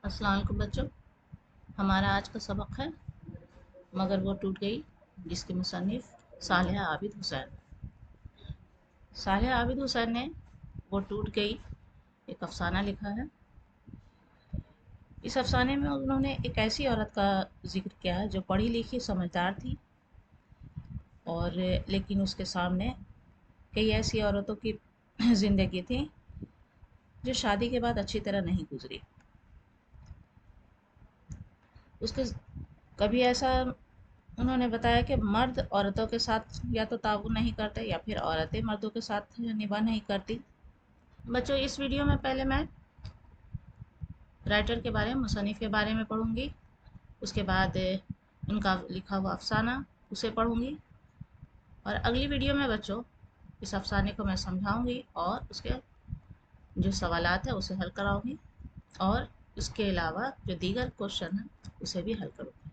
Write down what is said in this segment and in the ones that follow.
अस्सलाम वालेकुम बच्चों। हमारा आज का सबक है मगर वो टूट गई, जिसके मुसन्निफ सालेहा आबिद हुसैन। सालेहा आबिद हुसैन ने वो टूट गई एक अफसाना लिखा है। इस अफसाने में उन्होंने एक ऐसी औरत का जिक्र किया है जो पढ़ी लिखी समझदार थी, और लेकिन उसके सामने कई ऐसी औरतों की ज़िंदगी थी जो शादी के बाद अच्छी तरह नहीं गुजरी। उसके कभी ऐसा उन्होंने बताया कि मर्द औरतों के साथ या तो ताउन नहीं करते या फिर औरतें मर्दों के साथ निभा नहीं करती। बच्चों, इस वीडियो में पहले मैं राइटर के बारे में, मुसन्निफ़ के बारे में पढ़ूंगी। उसके बाद उनका लिखा हुआ अफसाना उसे पढ़ूंगी, और अगली वीडियो में बच्चों इस अफसाने को मैं समझाऊंगी और उसके जो सवालात है उसे हल कराऊंगी, और उसके अलावा जो दीगर क्वेश्चन है उसे भी हल करूंगी।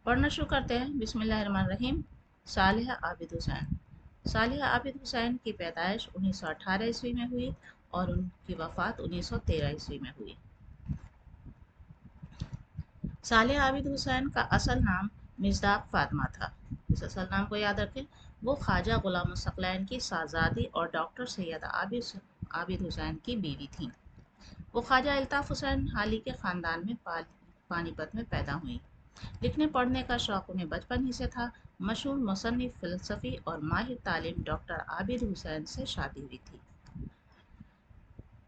पढ़ना शुरू करते हैं। बिस्मिल्लाहिर्रहमानिर्रहीम। सालेहा आबिद हुसैन। सालेहा आबिद हुसैन की पैदाइश 1918 ईस्वी में हुई और उनकी वफ़ात 1913 ईस्वी में हुई। सालेहा आबिद हुसैन का असल नाम मिज़दाक फ़ातिमा था। इस असल नाम को याद रखें। वो ख्वाजा गुलाम सकलैन की साहबजादी और डॉक्टर सैयद आबिद हुसैन की बीवी थीं। वो ख्वाजा अल्ताफ़ हुसैन हाली के ख़ानदान में पानीपत में पैदा हुई। लिखने पढ़ने का शौक़ उन्हें बचपन ही से था। मशहूर मुसन्निफ़, फ़िलसफ़ी और माहिर तालीम डॉक्टर आबिद हुसैन से शादी हुई थी।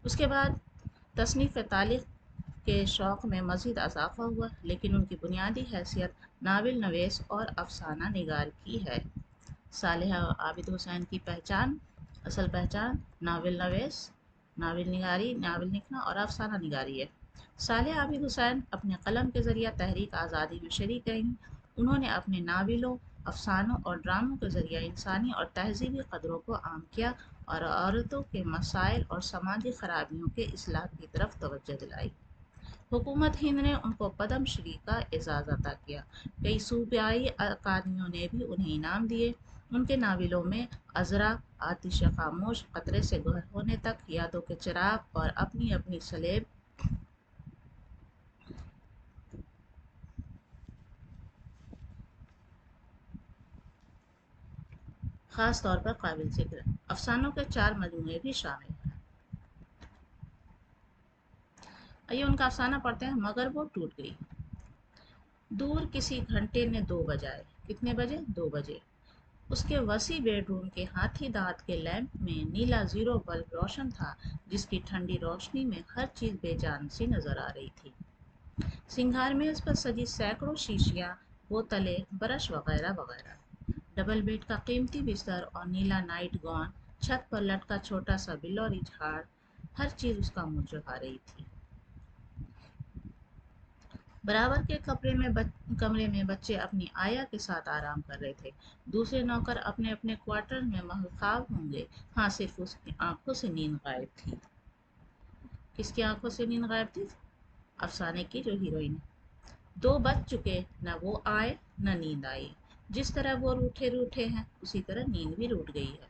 उसके बाद तसनीफ़ तारीख़ के शौक़ में मज़ीद इज़ाफ़ा हुआ, लेकिन उनकी बुनियादी हैसियत नावल नवीस और अफ़साना निगार की है। सालेहा आबिद हुसैन की असल पहचान नावल नवीस, नावल निगारी, नावल लिखना और अफ़साना निगारी है। सालेहा आबिद हुसैन अपने कलम के ज़रिए तहरीक आज़ादी में शरीक रहीं। उन्होंने अपने नावलों, अफ़सानों और ड्रामों के ज़रिए इंसानी और तहज़ीबी क़दरों को आम किया और औरतों के मसाइल और समाजी खराबियों के इस्लाह की तरफ तवज्जो दिलाई। हुकूमत हिंद ने उनको पद्म श्री का एजाज़ अता किया। कई सूबाई अकादमियों ने भी उन्हें इनाम दिए। उनके नावलों में अज़रा, आतिश खामोश, क़तरे से गहर होने तक, यादों के चिराग और अपनी अपनी सलेब ख़ास तौर पर काबिल ज़िक्र है। अफसानों के 4 मजमूए भी शामिल हैं। आइए उनका अफसाना पढ़ते हैं। मगर वो टूट गई। दूर किसी घंटे ने 2 बजाए। कितने बजे? 2 बजे। उसके वसी बेडरूम के हाथी दांत के लैंप में नीला जीरो बल्ब रोशन था, जिसकी ठंडी रोशनी में हर चीज़ बेजान सी नजर आ रही थी। सिंगार मेज पर सजी सैकड़ों शीशियाँ, बोतलें, ब्रश वगैरह वगैरह। डबल बेड का कीमती बिस्तर और नीला नाइट गॉन, छत पर लटका छोटा सा बिल्लौरी झाड़, हर चीज़ उसका मुँह चढ़ा रही थी। बराबर के कमरे में बच्चे अपनी आया के साथ आराम कर रहे थे। दूसरे नौकर अपने अपने क्वार्टर में महख्वाब होंगे। हाँ, सिर्फ उसकी आंखों से नींद गायब थी। किसकी आंखों से नींद गायब थी? अफसाने की जो हीरोइन है। 2 बज चुके, न वो आए न नींद आई। जिस तरह वो रूठे रूठे हैं, उसी तरह नींद भी रूठ गई है।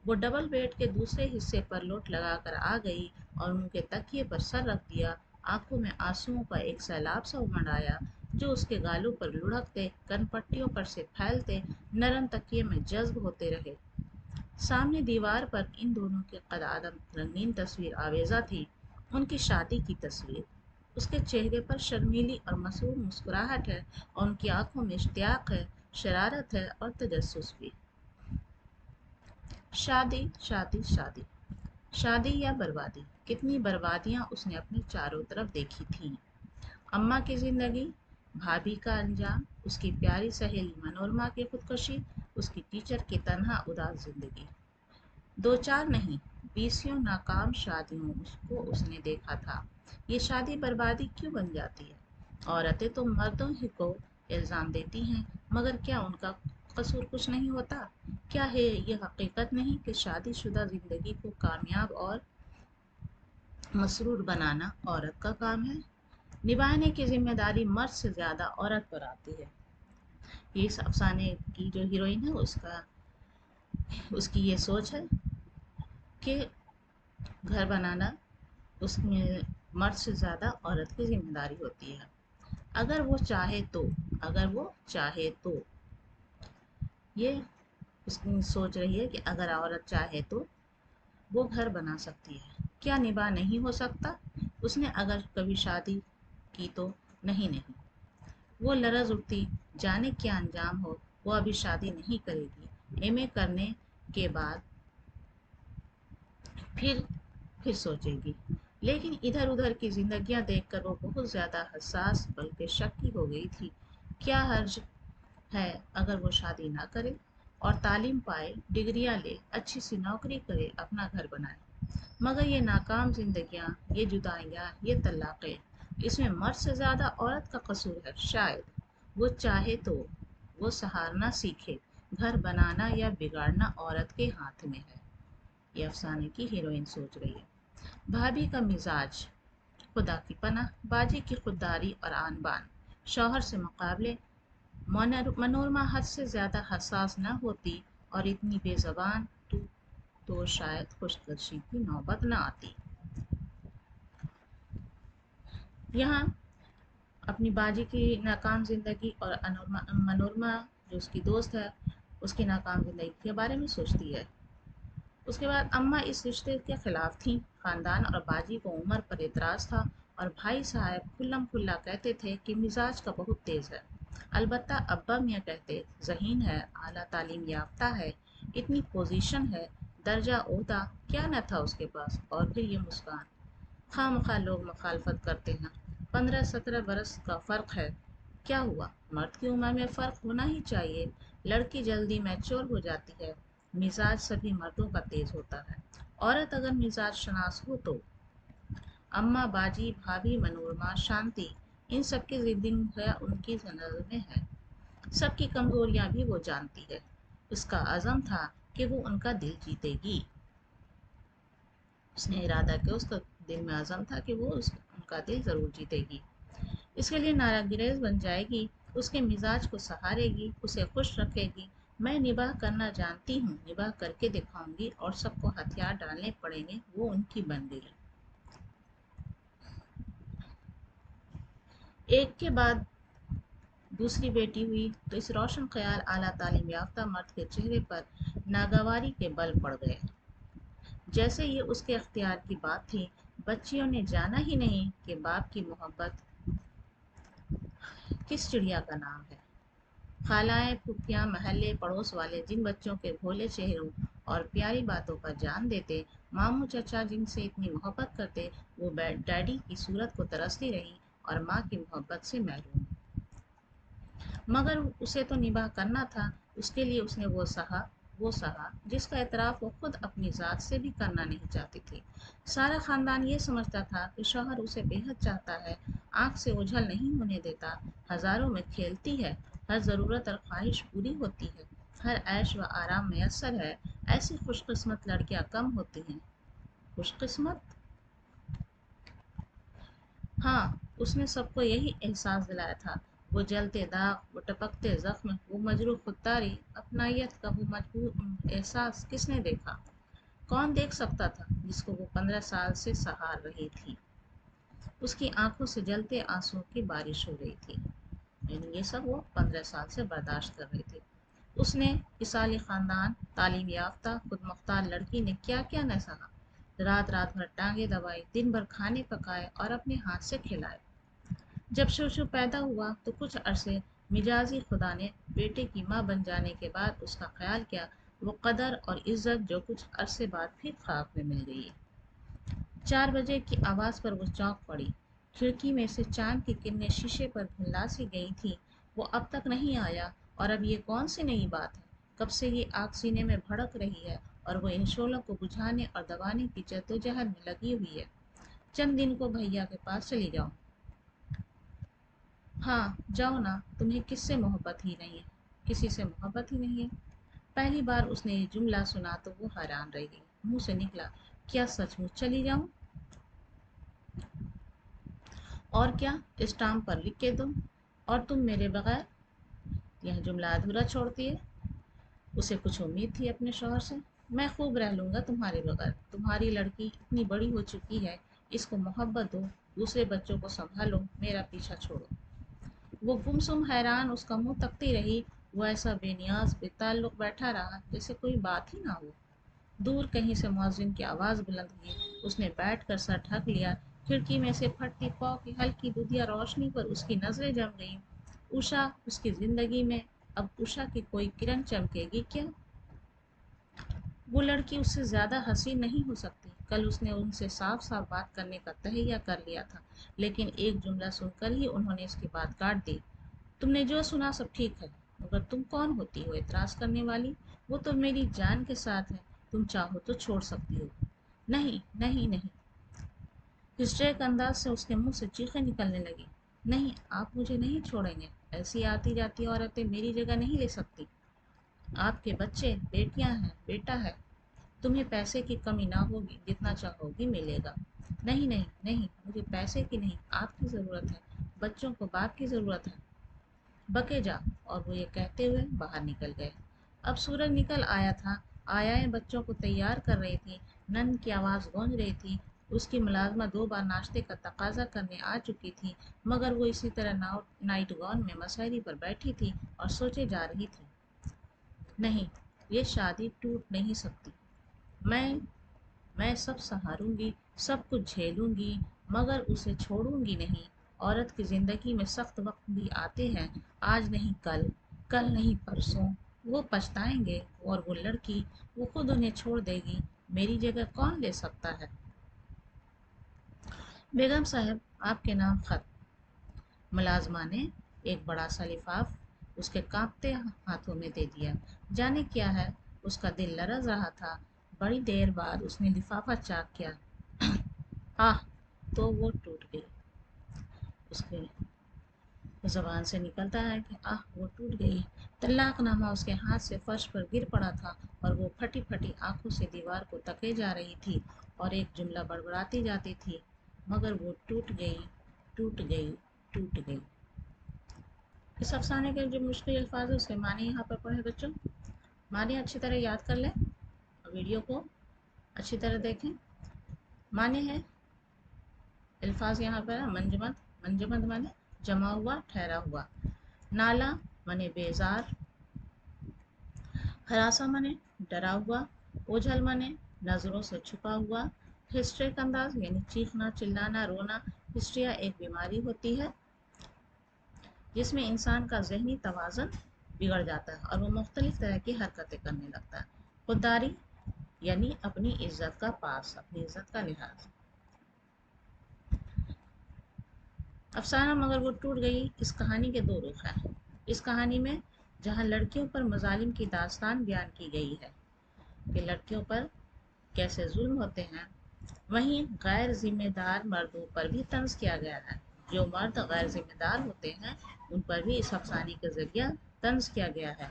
वो डबल बेड के दूसरे हिस्से पर लोट लगाकर आ गई और उनके तकिए पर सर रख दिया। आंखों में आंसुओं का एक सैलाब सा उमड़ आया, जो उसके गालों पर लुढ़कते, कनपट्टियों पर से फैलते, नरम तकिए में जज्ब होते रहे। सामने दीवार पर इन दोनों की कद-आदम रंगीन तस्वीर आवेजा थी, उनकी शादी की तस्वीर। उसके चेहरे पर शर्मीली और मासूम मुस्कुराहट है, और उनकी आंखों में इश्तियाक है, शरारत है और तजस्सुस भी। शादी, शादी, शादी। शादी या बर्बादी। कितनी बर्बादियां उसने अपने चारों तरफ देखी थीं। अम्मा की जिंदगी, भाभी का अंजाम, उसकी प्यारी सहेली मनोरमा की खुदकुशी, उसकी टीचर की तन्हा उदास जिंदगी। 2-4 नहीं, 20 नाकाम शादियों को उसने देखा था। ये शादी बर्बादी क्यों बन जाती है? औरतें तो मर्दों ही को इल्ज़ाम देती हैं, मगर क्या उनका कसूर कुछ नहीं होता? क्या है ये हकीकत नहीं कि शादीशुदा ज़िंदगी को कामयाब और मसरूर बनाना औरत का काम है? निभाने की जिम्मेदारी मर्द से ज़्यादा औरत पर आती है। ये इस अफसाने की जो हीरोइन है उसकी ये सोच है कि घर बनाना, उसमें مرد سے زیادہ عورت کی ذمہ داری ہوتی ہے۔ اگر وہ چاہے تو اگر وہ چاہے تو یہ اس کی سوچ رہی ہے کہ اگر عورت چاہے تو وہ گھر بنا سکتی ہے، کیا نباہ نہیں ہو سکتا؟ اس نے اگر کبھی شادی کی تو نہیں۔ وہ لرز اٹھتی، جانے کیا انجام ہو، وہ ابھی شادی نہیں کرے گی، ایم اے کرنے کے بعد پھر سوچے گی۔ لیکن ادھر ادھر کی زندگیاں دیکھ کر وہ بہت زیادہ حساس بلکہ شکی ہو گئی تھی۔ کیا حرج ہے اگر وہ شادی نہ کرے اور تعلیم پائے، ڈگریاں لے، اچھی سی نوکری کرے، اپنا گھر بنائے؟ مگر یہ ناکام زندگیاں، یہ جدائیاں، یہ طلاقیں، اس میں مرد سے زیادہ عورت کا قصور ہے؟ شاید وہ چاہے تو وہ سہارنا سیکھے، گھر بنانا یا بگاڑنا عورت کے ہاتھ میں ہے، یہ افسانے کی ہیروئن سوچ رہی ہے۔ بھابھی کا مزاج، خدا کی پناہ، باجی کی خودداری اور آن بان، شوہر سے مقابلے منورما حد سے زیادہ حساس نہ ہوتی اور اتنی بے زبان تو شاید خودکشی کی نوبت نہ آتی۔ یہاں اپنی باجی کی ناکام زندگی اور منورما جو اس کی دوست ہے اس کی ناکام زندگی کے بارے میں سوچتی ہے۔ اس کے بعد اماں اس رشتے کے خلاف تھیں، خاندان اور باجی کو عمر پر اعتراض تھا اور بھائی صاحب کھلم کھلا کہتے تھے کہ مزاج کا بہت تیز ہے۔ البتہ ابا میاں کہتے ذہین ہے، اعلیٰ تعلیم یافتہ ہے، اتنی پوزیشن ہے، درجہ عہدہ کیا نہ تھا اس کے پاس، اور پھر یہ مسکان۔ خواہ مخواہ لوگ مخالفت کرتے ہیں، 15-17 برس کا فرق ہے، کیا ہوا؟ مرد کی عمر میں فرق ہونا ہی چاہیے، لڑکی جلدی میچور ہو جاتی ہے، مزاج سبھی مردوں کا تیز ہوتا ہے، عورت اگر مزاج شناس ہو تو؟ اماں، باجی، بھابھی، منورما، شانتی، ان سب کی زندگی ان کی نظر میں ہے، سب کی کمزوریاں بھی وہ جانتی ہے۔ اس کا عزم تھا کہ وہ ان کا دل جیتے گی، اس نے ارادہ کیا، اس کا دل میں عزم تھا کہ وہ ان کا دل ضرور جیتے گی، اس کے لیے نعرہ گریز بن جائے گی، اس کے مزاج کو سہارے گی، اسے خوش رکھے گی۔ میں نباہ کرنا جانتی ہوں، نباہ کر کے دکھاؤں گی، اور سب کو ہتھیار ڈالنے پڑیں گے، وہ ان کی بن گئی۔ ایک کے بعد دوسری بیٹی ہوئی تو اس روشن خیال اعلیٰ تعلیم یافتہ مرد کے چہرے پر ناگواری کے بل پڑ گئے، جیسے یہ اس کے اختیار کی بات تھی۔ بچیوں نے جانا ہی نہیں کہ باپ کی محبت کس چڑیا کا نام ہے۔ خالائیں، پھوپھیاں، محلے پڑوس والے جن بچوں کے بھولے چہروں اور پیاری باتوں پر جان دیتے، ماموں چچا جن سے اتنی محبت کرتے، وہ ڈیڈی کی صورت کو ترستی رہی اور ماں کی محبت سے محروم۔ مگر اسے تو نباہ کرنا تھا، اس کے لیے اس نے وہ سہا جس کا اعتراف وہ خود اپنی ذات سے بھی کرنا نہیں چاہتی تھی۔ سارا خاندان یہ سمجھتا تھا کہ شوہر اسے بے حد چاہتا ہے، آنکھ سے اوجھل نہیں ہونے دیتا، ہزاروں میں کھیلتی ہے، ہر ضرورت اور خواہش پوری ہوتی ہے، ہر عیش و آرام میسر ہے۔ ایسی خوش قسمت لڑکیاں کم ہوتی ہیں۔ خوش قسمت؟ ہاں، اس نے سب کو یہی احساس دلایا تھا۔ وہ جلتے داغ، وہ ٹپکتے زخم، وہ مجروح خودداری، اپنائیت کا وہ مجبور احساس کس نے دیکھا؟ کون دیکھ سکتا تھا جس کو وہ 15 سال سے سہار رہی تھی؟ اس کی آنکھوں سے جلتے آنسوؤں کی بارش ہو رہی تھی، یعنی یہ سب وہ 15 سال سے برداشت کر رہی تھی۔ اس نے مثالی خاندان، تعلیم یافتہ، خود مختار لڑکی نے کیا کیا نہ سہا، رات رات بھر ٹانگیں دبائی، دن بھر کھانے پکائے اور اپنے ہاتھ سے کھلائے۔ جب شوشو پیدا ہوا تو کچھ عرصے مجازی خدا نے بیٹے کی ماں بن جانے کے بعد اس کا خیال کیا، وہ قدر اور عزت جو کچھ عرصے بعد پھر خاک میں مل گئی۔ 4 بجے کی آواز پر وہ چونک پڑی، کھڑکی میں سے چاند کی کرنیں شیشے پر دھندلا سی گئی تھیں۔ وہ اب تک نہیں آیا، اور اب یہ کون سی نئی بات ہے؟ کب سے یہ آگ سینے میں بھڑک رہی ہے اور وہ ان شعلوں کو بجھانے اور دبانے کی جدوجہد میں لگی ہوئی ہے۔ چند دن کو بھیا کے پاس چلی جاؤ۔ ہاں جاؤ نا، تمہیں کس سے محبت ہی نہیں ہے؟ کسی سے محبت ہی نہیں ہے؟ پہلی بار اس نے یہ جملہ سنا تو وہ حیران رہ گئی، منہ سے نکلا، کیا سچ مچ چلی جاؤں؟ اور کیا اسٹامپ پر لکھ کے دوں؟ اور تم میرے بغیر؟ یہ جملہ ادھورا چھوڑتی ہے۔ اسے کچھ امید تھی اپنے شوہر سے۔ میں خوب رہ لوں گا تمہارے بغیر، تمہاری لڑکی اتنی بڑی ہو چکی ہے، اس کو محبت دو، दूसरे बच्चों को संभालो, मेरा पीछा छोड़ो। वो गुमसुम हैरान उसका मुंह तकती रही। वो ऐसा बेनियाज बेताल्लुक बैठा रहा जैसे कोई बात ही ना हो। दूर कहीं से मुअज्जिन की आवाज़ बुलंद हुई। उसने बैठकर सर ढक लिया। खिड़की में से फटती पौ की हल्की दुधिया रोशनी पर उसकी नजरें जम गईं। उषा उसकी जिंदगी में, अब उषा की कोई किरण चमकेगी क्या? वो लड़की उससे ज्यादा हसीन नहीं हो सकती। कल उसने उनसे साफ साफ बात करने का तहैया कर लिया था, लेकिन एक जुमला सुनकर ही उन्होंने इसकी बात काट दी। तुमने जो सुना सब ठीक है, मगर तुम कौन होती हो एतराज करने वाली? वो तो मेरी जान के साथ है, तुम चाहो तो छोड़ सकती हो। नहीं नहीं नहीं। हिस्ट्रिक अंदाज से उसके मुंह से चीखें निकलने लगी। नहीं, आप मुझे नहीं छोड़ेंगे। ऐसी आती जाती औरतें मेरी जगह नहीं ले सकती। आपके बच्चे, बेटियां हैं, बेटा है। तुम्हें पैसे की कमी ना होगी, जितना चाहोगी मिलेगा। नहीं नहीं नहीं, मुझे पैसे की नहीं, आपकी ज़रूरत है। बच्चों को बाप की ज़रूरत है। बके जा। और वो ये कहते हुए बाहर निकल गए। अब सूरज निकल आया था। आयाएं बच्चों को तैयार कर रही थी। नन की आवाज़ गूंज रही थी। उसकी मुलाजमा 2 बार नाश्ते का तकाजा करने आ चुकी थी, मगर वो इसी तरह नाइट गाउन में मसहरी पर बैठी थी और सोचे जा रही थी। नहीं, ये शादी टूट नहीं सकती। मैं मैं सब सहारूंगी, सब कुछ झेलूंगी, मगर उसे छोड़ूंगी नहीं। औरत की जिंदगी में सख्त वक्त भी आते हैं, आज नहीं कल, कल नहीं परसों। वो पछताएंगे, और वो लड़की, वो खुद उन्हें छोड़ देगी। मेरी जगह कौन ले सकता है? बेगम साहब, आपके नाम खत। मुलाजमा ने एक बड़ा सा लिफाफ उसके कांपते हाथों में दे दिया। जाने क्या है, उसका दिल लरज रहा था। बड़ी देर बाद उसने लिफाफा चाक किया। आह! तो वो टूट गई। उसके ज़बान से निकलता है कि आह! वो टूट गई। तलाकनामा उसके हाथ से फर्श पर गिर पड़ा था, और वो फटी फटी आंखों से दीवार को तके जा रही थी और एक जुमला बड़बड़ाती जाती थी, मगर वो टूट गई, टूट गई, टूट गई। इस अफसाने के जो मुश्किल अल्फाज है उसके मानी यहाँ पर पढ़े बच्चों। मानी अच्छी तरह याद कर लें, वीडियो को अच्छी तरह देखें। माने हैं अल्फाज यहाँ पर है मंजमद। मंजमद माने जमा हुआ, ठहरा हुआ। नाला माने बेजार। हरासा माने डरा हुआ। ओझल माने नजरों से छुपा हुआ। हिस्ट्रिक अंदाज यानी चीखना, चिल्लाना, रोना। हिस्ट्रिया एक बीमारी होती है जिसमें इंसान का जहनी तवाज़न बिगड़ जाता है और वो मुख्तलिफ तरह की हरकतें करने लगता है। खुददारी यानी अपनी इज्जत का पास, अपनी इज्जत का लिहाज। अफसाना मगर वो टूट गई। इस कहानी के 2 रुख हैं। इस कहानी में जहाँ लड़कियों पर मजालिम की दास्तान बयान की गई है कि लड़कियों पर कैसे जुल्म होते हैं, वहीं गैर जिम्मेदार मर्दों पर भी तंज किया गया है। जो मर्द गैर जिम्मेदार होते हैं उन पर भी इस अफसाने के जरिए तंज किया गया है।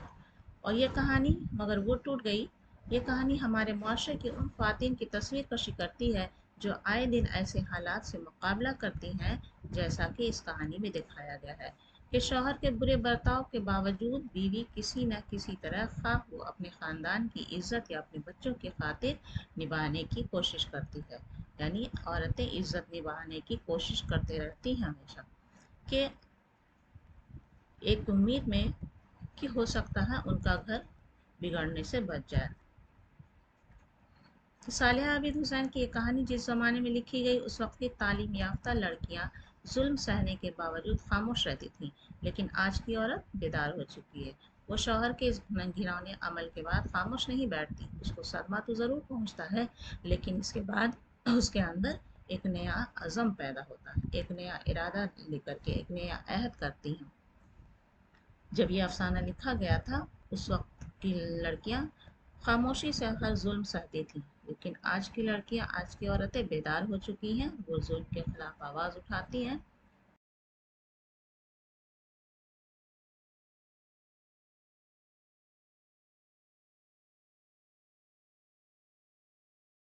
और ये कहानी मगर वो टूट गई, ये कहानी हमारे मुआशरे की उन ख़वातीन की तस्वीर कशी करती है जो आए दिन ऐसे हालात से मुकाबला करती हैं जैसा कि इस कहानी में दिखाया गया है कि शौहर के बुरे बर्ताव के बावजूद बीवी किसी न किसी तरह खा वो अपने ख़ानदान की इज्जत या अपने बच्चों की खातिर निभाने की कोशिश करती है। यानी औरतें इज्जत निभाने की कोशिश करते रहती हैं हमेशा, कि एक उम्मीद में कि हो सकता है उनका घर बिगड़ने से बच जाए। सालिहा आबिद हुसैन की ये कहानी जिस ज़माने में लिखी गई उस वक्त की तालीम याफ्ता लड़कियां जुल्म सहने के बावजूद खामोश रहती थीं, लेकिन आज की औरत बेदार हो चुकी है। वो शौहर के इस घिनौने अमल के बाद खामोश नहीं बैठती। उसको सदमा तो ज़रूर पहुंचता है, लेकिन इसके बाद उसके अंदर एक नया अज़म पैदा होता है, एक नया इरादा लेकर के एक नया अहद करती हैं। जब ये अफसाना लिखा गया था उस वक्त की लड़कियां खामोशी से हर जुल्म सहती थीं, लेकिन आज की लड़कियां, आज की औरतें बेदार हो चुकी हैं। वो जुल्म के खिलाफ आवाज़ उठाती हैं